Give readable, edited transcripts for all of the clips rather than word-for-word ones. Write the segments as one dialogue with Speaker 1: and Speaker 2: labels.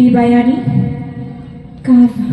Speaker 1: बिबायारि काहा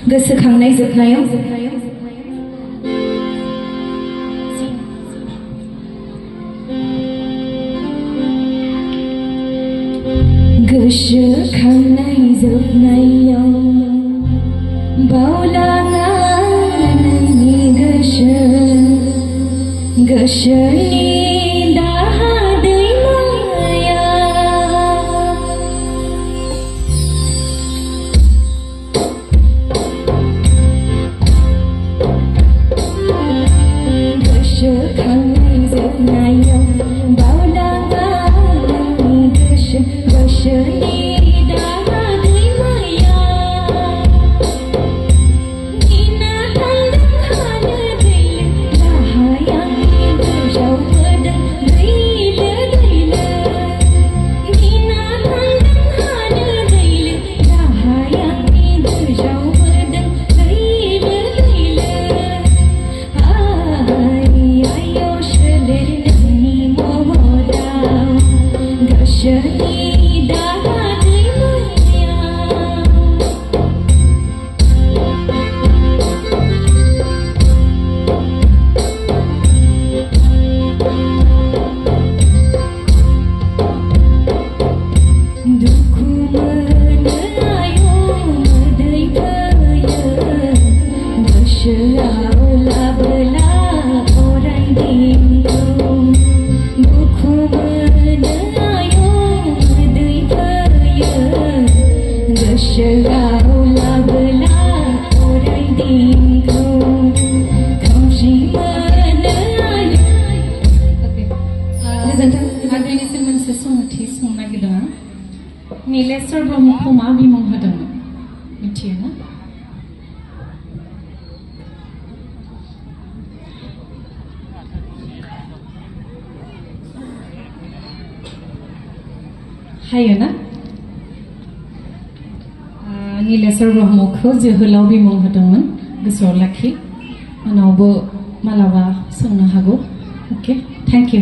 Speaker 1: गोसोखांनाय जोबनायाव गोसोखांनाय जोबनायाव बावलाङा नोंनि गोसोनि दाहा दैमाया गोसोखांनाय जोबनायाव बावलाङा नोंनि गोसोनि दाहा दैमाया गिना थांदों हालो दैलो दाहाया गोजावबोदों दैलो दैलो गिना थांदों हालो दैलो दाहाया गोजावबोदों दैलो दैलो आयो सोलेर नोंनि महराव गोसोनि दाहा दैमाया दुखु मोनो आयो मोदै फैयो गोसोआव लाबोला अराय दिनखौ दुखु मोनो आयो मोदै फैयो गोसोआव लाबोला अराय दिनखौ खोमसि मोनो आयो
Speaker 2: आगोलनिसिम मोनसे सोंथि सोंनो नागिरदों आं नीलेश्वर ब्रह्मखौ मा बिमुं होदोंमोन मिथियो ना? हायो ना? नीलेश्वर ब्रह्मखौ जोहोलाव बिमुं होदोंमोन गोसोआव लाखि उनावबो मालाबा सोंनो हागौ अके थैंक यू